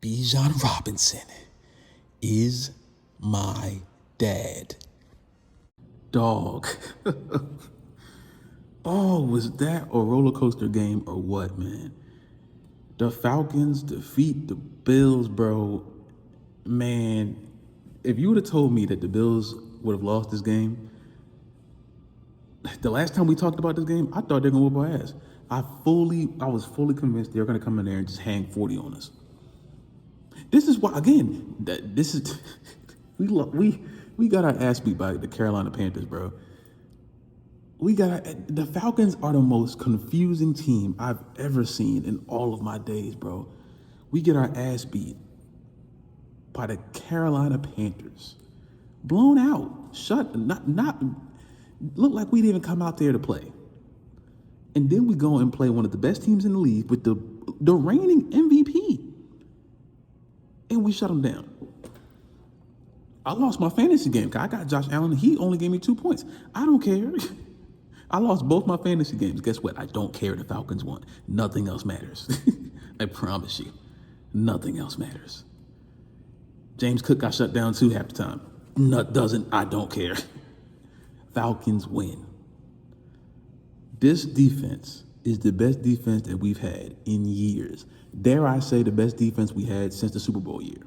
Bijan Robinson is my dad. Dog. Oh, was that a roller coaster game or what, man? The Falcons defeat the Bills, bro. Man, if you would have told me that the Bills would have lost this game, the last time we talked about this game, I thought they were gonna whoop our ass. I was fully convinced they were gonna come in there and just hang 40 on us. This is why, again, this is we got our ass beat by the Carolina Panthers, bro. The Falcons are the most confusing team I've ever seen in all of my days, bro. We get our ass beat by the Carolina Panthers. Blown out. Not look like we didn't even come out there to play. And then we go and play one of the best teams in the league with the reigning MVP. And we shut them down. I lost my fantasy game. I got Josh Allen. He only gave me 2 points. I don't care. I lost both my fantasy games. Guess what? I don't care. The Falcons won. Nothing else matters. I promise you. Nothing else matters. James Cook got shut down too half the time. I don't care. Falcons win. This defense is the best defense that we've had in years. Dare I say the best defense we had since the Super Bowl year.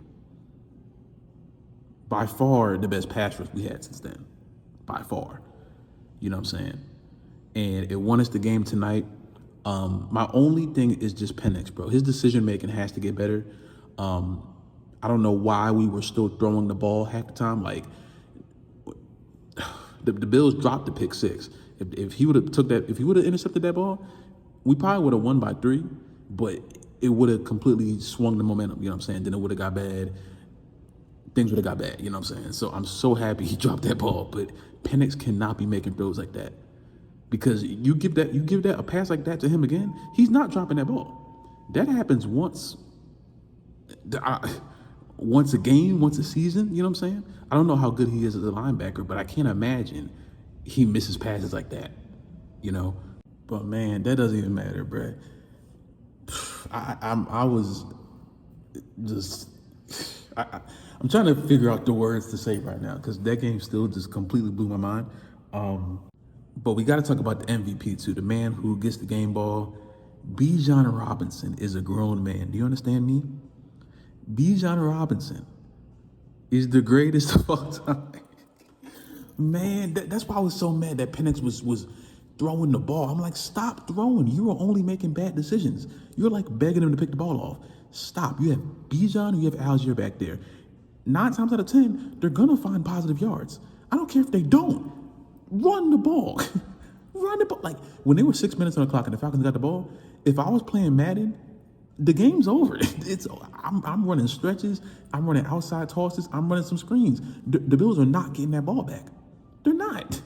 By far the best pass rush we had since then. By far. You know what I'm saying? And it won us the game tonight. My only thing is just Penix, bro. His decision making has to get better. I don't know why we were still throwing the ball half the time. Like the Bills dropped the pick six. If he would have intercepted that ball, we probably would have won by 3. But it would have completely swung the momentum. You know what I'm saying? Then it would have got bad. Things would have got bad. You know what I'm saying? So I'm so happy he dropped that ball. But Penix cannot be making throws like that. Because you give that a pass like that to him again, he's not dropping that ball. That happens once a game, once a season. You know what I'm saying? I don't know how good he is as a linebacker, but I can't imagine he misses passes like that. You know, but man, that doesn't even matter, bro. I was just I'm trying to figure out the words to say right now because that game still just completely blew my mind. But we got to talk about the MVP too, the man who gets the game ball. Bijan Robinson is a grown man. Do you understand me? Bijan Robinson is the greatest of all time. Man, that's why I was so mad that Penix was throwing the ball. I'm like, stop throwing. You are only making bad decisions. You're like begging him to pick the ball off. Stop. You have Bijan, you have Algier back there. 9 times out of 10, they're going to find positive yards. I don't care if they don't. Run the ball. Run the ball. Like, when there were 6 minutes on the clock and the Falcons got the ball, if I was playing Madden, the game's over. I'm running stretches. I'm running outside tosses. I'm running some screens. The Bills are not getting that ball back. They're not.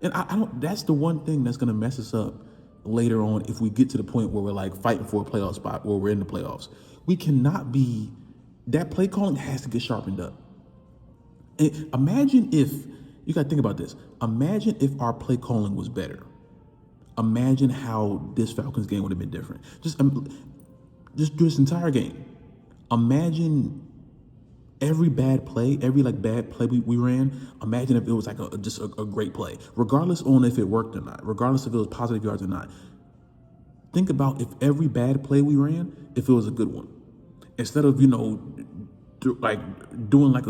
And I don't. That's the one thing that's going to mess us up later on if we get to the point where we're like fighting for a playoff spot where we're in the playoffs. We cannot be. That play calling has to get sharpened up. And imagine if, you got to think about this. Imagine if our play calling was better. Imagine how this Falcons game would have been different. Just do this entire game. Imagine every bad play, bad play we ran. Imagine if it was like a great play, regardless on if it worked or not, regardless if it was positive yards or not. Think about if every bad play we ran, if it was a good one, instead of doing like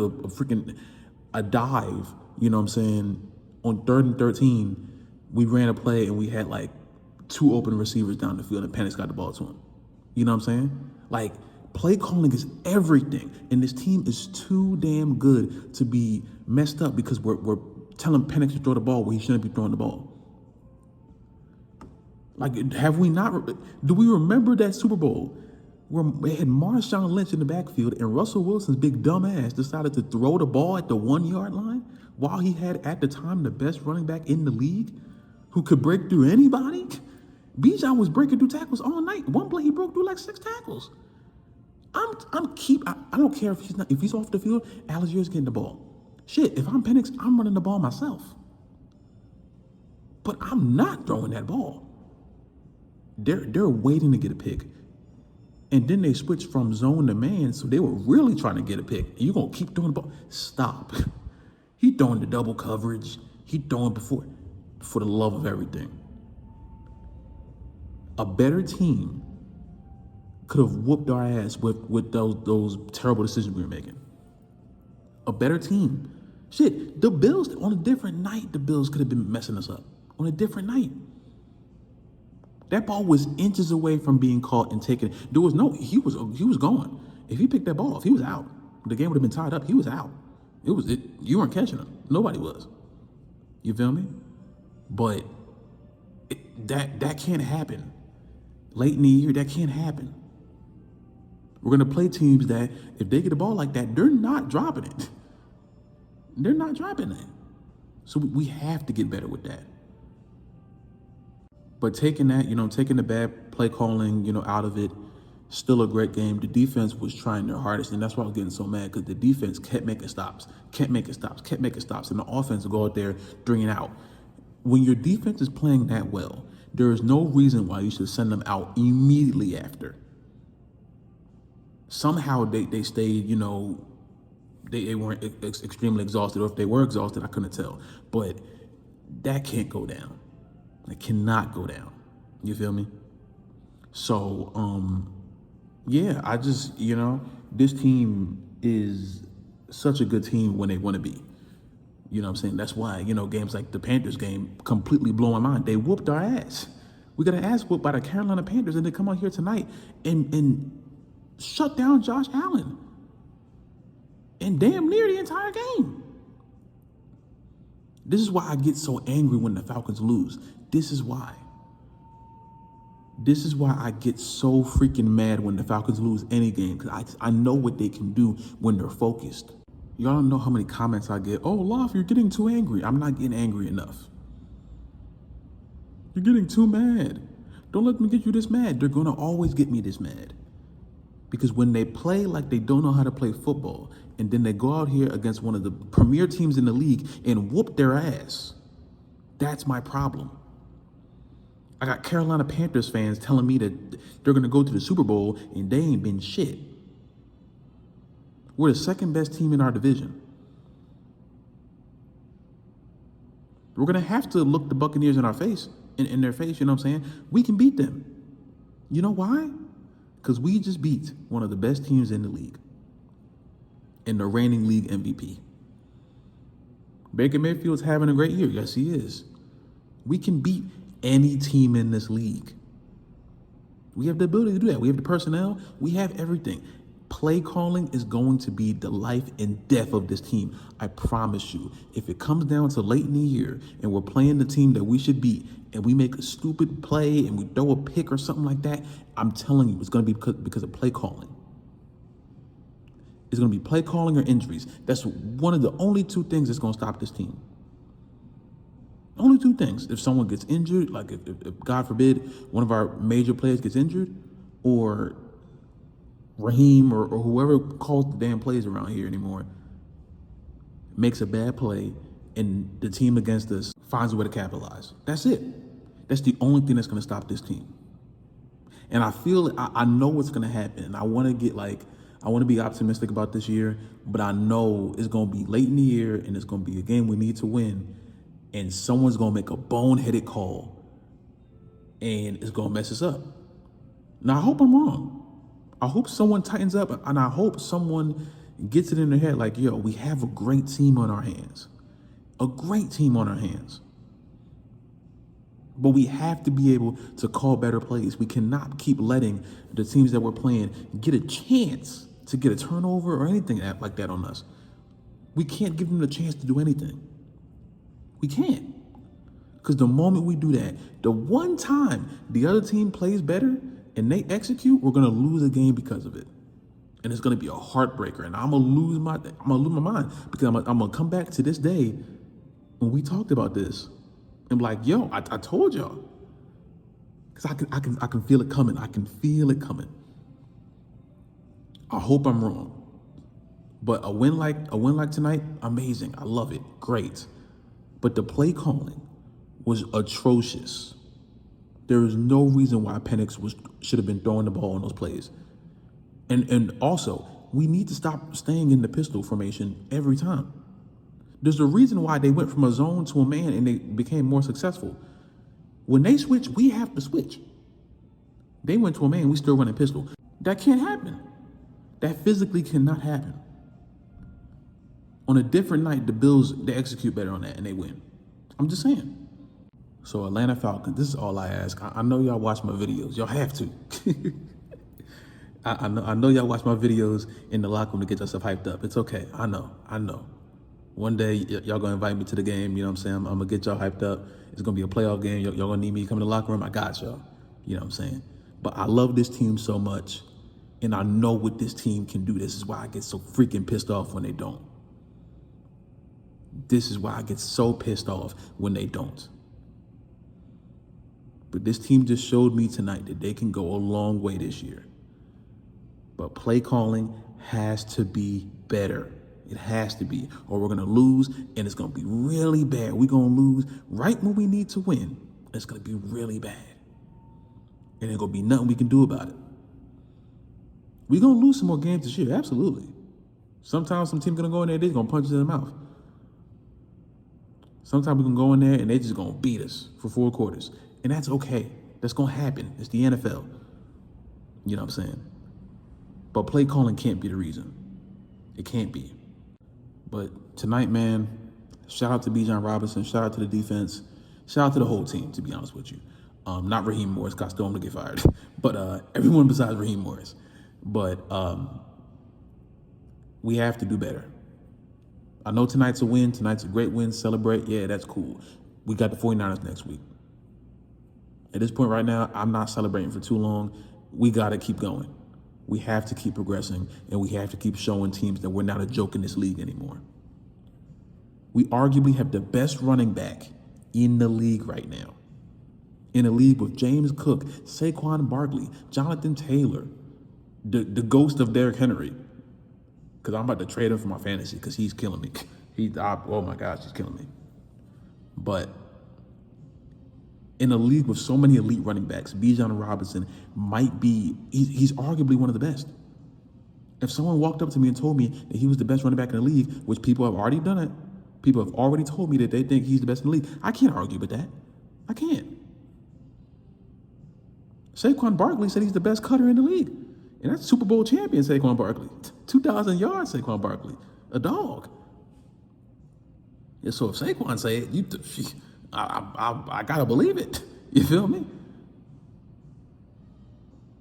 a dive. You know what I'm saying? On 3rd and 13, we ran a play and we had like 2 open receivers down the field and Penix got the ball to him. You know what I'm saying? Like, play calling is everything. And this team is too damn good to be messed up because we're telling Penix to throw the ball where he shouldn't be throwing the ball. Like, have we not? Do we remember that Super Bowl where they had Marshawn Lynch in the backfield and Russell Wilson's big dumb ass decided to throw the ball at the 1-yard line while he had, at the time, the best running back in the league who could break through anybody? Bijan was breaking through tackles all night. One play he broke through like 6 tackles. I don't care if he's off the field, Allgeier's getting the ball. Shit, if I'm Penix, I'm running the ball myself. But I'm not throwing that ball. They're waiting to get a pick. And then they switched from zone to man, so they were really trying to get a pick. And you're going to keep throwing the ball. Stop. He throwing the double coverage. He throwing before, for the love of everything. A better team could have whooped our ass with those terrible decisions we were making. A better team. Shit, the Bills, on a different night, the Bills could have been messing us up. On a different night. That ball was inches away from being caught and taken. There was no, he was gone. If he picked that ball off, he was out. The game would have been tied up. He was out. You weren't catching him. Nobody was. You feel me? But that can't happen. Late in the year, that can't happen. We're going to play teams that, if they get a ball like that, they're not dropping it. They're not dropping it. So we have to get better with that. But taking that, taking the bad play calling, out of it, still a great game. The defense was trying their hardest, and that's why I was getting so mad, because the defense kept making stops. And the offense would go out there 3 and out. When your defense is playing that well, there is no reason why you should send them out immediately after. Somehow they stayed, they weren't extremely exhausted, or if they were exhausted, I couldn't tell. But that can't go down. It cannot go down. You feel me? So, yeah, I just, this team is such a good team when they want to be. You know what I'm saying? That's why, games like the Panthers game completely blow my mind. They whooped our ass. We got an ass whooped by the Carolina Panthers, and they come out here tonight and shut down Josh Allen. And damn near the entire game. This is why I get so angry when the Falcons lose. This is why. This is why I get so freaking mad when the Falcons lose any game, because I know what they can do when they're focused. Y'all don't know how many comments I get. Oh, Loft, you're getting too angry. I'm not getting angry enough. You're getting too mad. Don't let me get you this mad. They're going to always get me this mad. Because when they play like they don't know how to play football, and then they go out here against one of the premier teams in the league and whoop their ass, that's my problem. I got Carolina Panthers fans telling me that they're going to go to the Super Bowl and they ain't been shit. We're the second best team in our division. We're going to have to look the Buccaneers in our face, in their face, you know what I'm saying? We can beat them. You know why? Because we just beat one of the best teams in the league and the reigning league MVP. Baker Mayfield's having a great year. Yes, he is. We can beat any team in this league. We have the ability to do that. We have the personnel. We have everything. Play calling is going to be the life and death of this team. I promise you. If it comes down to late in the year and we're playing the team that we should beat and we make a stupid play and we throw a pick or something like that, I'm telling you, it's going to be because of play calling. It's going to be play calling or injuries. That's one of the only 2 things that's going to stop this team. Only 2 things. If someone gets injured, like if God forbid, one of our major players gets injured, or Raheem or whoever calls the damn plays around here anymore makes a bad play and the team against us finds a way to capitalize. That's it. That's the only thing that's going to stop this team. And I feel, I know what's going to happen. I want to be optimistic about this year, but I know it's going to be late in the year and it's going to be a game we need to win. And someone's going to make a boneheaded call and it's going to mess us up. Now, I hope I'm wrong. I hope someone tightens up, and I hope someone gets it in their head like, yo, we have a great team on our hands. A great team on our hands. But we have to be able to call better plays. We cannot keep letting the teams that we're playing get a chance to get a turnover or anything like that on us. We can't give them the chance to do anything. We can't. Because the moment we do that, the one time the other team plays better and they execute, we're gonna lose a game because of it, and it's gonna be a heartbreaker. And I'm gonna lose my mind, because I'm gonna come back to this day when we talked about this and be like, yo, I told y'all, because I can feel it coming. I can feel it coming. I hope I'm wrong, but a win like tonight, amazing. I love it, great. But the play calling was atrocious. There is no reason why Penix should have been throwing the ball on those plays. And also, we need to stop staying in the pistol formation every time. There's a reason why they went from a zone to a man and they became more successful. When they switch, we have to switch. They went to a man, we still running pistol. That can't happen. That physically cannot happen. On a different night, the Bills, they execute better on that and they win. I'm just saying. So Atlanta Falcons, this is all I ask. I know y'all watch my videos. Y'all have to. I know y'all watch my videos in the locker room to get yourself hyped up. It's okay. I know. One day, y'all gonna invite me to the game. You know what I'm saying? I'm gonna get y'all hyped up. It's gonna be a playoff game. Y'all gonna need me to come to the locker room. I got y'all. You know what I'm saying? But I love this team so much. And I know what this team can do. This is why I get so freaking pissed off when they don't. This is why I get so pissed off when they don't. But this team just showed me tonight that they can go a long way this year. But play calling has to be better. It has to be, or we're going to lose, and it's going to be really bad. We're going to lose right when we need to win. It's going to be really bad. And ain't going to be nothing we can do about it. We're going to lose some more games this year, absolutely. Sometimes some team going to go in there, they're going to punch us in the mouth. Sometimes we're going to go in there, and they're just going to beat us for 4 quarters. And that's okay. That's going to happen. It's the NFL. You know what I'm saying? But play calling can't be the reason. It can't be. But tonight, man, shout out to Bijan Robinson. Shout out to the defense. Shout out to the whole team, to be honest with you. Not Raheem Morris, got still to get fired. But everyone besides Raheem Morris. But we have to do better. I know tonight's a win. Tonight's a great win. Celebrate. Yeah, that's cool. We got the 49ers next week. At this point right now, I'm not celebrating for too long. We got to keep going. We have to keep progressing, and we have to keep showing teams that we're not a joke in this league anymore. We arguably have the best running back in the league right now. In a league with James Cook, Saquon Barkley, Jonathan Taylor, the ghost of Derrick Henry. Because I'm about to trade him for my fantasy because he's killing me. Oh my gosh, he's killing me. But in a league with so many elite running backs, Bijan Robinson might be, he's arguably one of the best. If someone walked up to me and told me that he was the best running back in the league, which people have already done it, people have already told me that they think he's the best in the league, I can't argue with that. I can't. Saquon Barkley said he's the best cutter in the league. And that's Super Bowl champion Saquon Barkley. 2,000 yards Saquon Barkley. A dog. Yeah, so if Saquon say it, I gotta believe it. You feel me?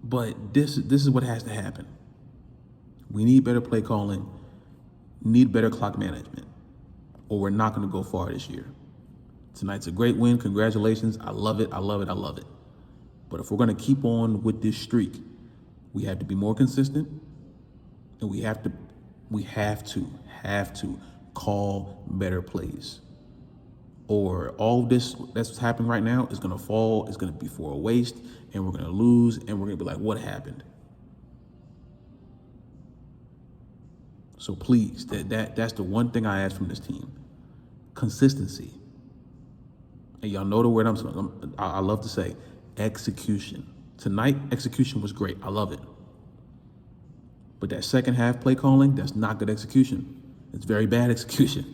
But this is what has to happen. We need better play calling, need better clock management, or we're not gonna go far this year. Tonight's a great win. Congratulations. I love it. But if we're gonna keep on with this streak, we have to be more consistent, and we have to call better plays. Or all this that's happening right now is gonna fall, it's gonna be for a waste, and we're gonna lose, and we're gonna be like, what happened? So please, that's the one thing I ask from this team. Consistency. And y'all know the word I love to say, execution. Tonight, execution was great. I love it. But that second half play calling, that's not good execution. It's very bad execution.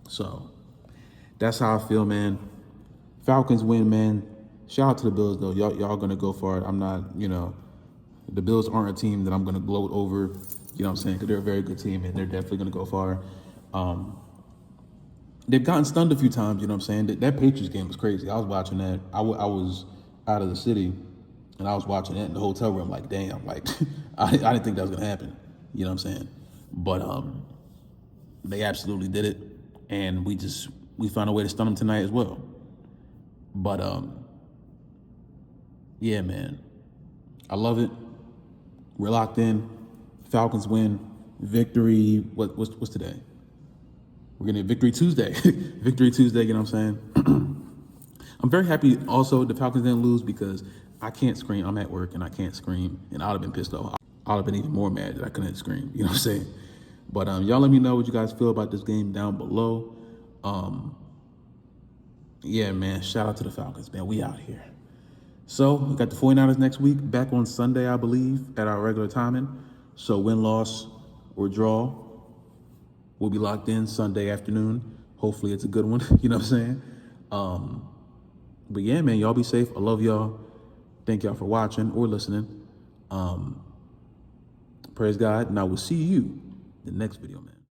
So that's how I feel, man. Falcons win, man. Shout out to the Bills, though. Y'all gonna go for it. I'm not, the Bills aren't a team that I'm gonna gloat over, you know what I'm saying? Because they're a very good team, and they're definitely gonna go far. They've gotten stunned a few times, you know what I'm saying? That Patriots game was crazy. I was watching that. I was out of the city, and I was watching that in the hotel room like, damn, like, I didn't think that was going to happen, you know what I'm saying? But they absolutely did it, and we found a way to stun them tonight as well. But, yeah, man, I love it. We're locked in. Falcons win. Victory, what's today? We're going to Victory Tuesday. Victory Tuesday, you know what I'm saying? I'm very happy also the Falcons didn't lose because I can't scream. I'm at work and I can't scream. And I'd have been pissed off. I'd have been even more mad that I couldn't scream. You know what I'm saying? But y'all let me know what you guys feel about this game down below. Yeah, man. Shout out to the Falcons, man. We out here. So we got the 49ers next week, back on Sunday, I believe, at our regular timing. So win, loss, or draw, we'll be locked in Sunday afternoon. Hopefully it's a good one. You know what I'm saying? But yeah, man, y'all be safe. I love y'all. Thank y'all for watching or listening. Praise God, and I will see you in the next video, man.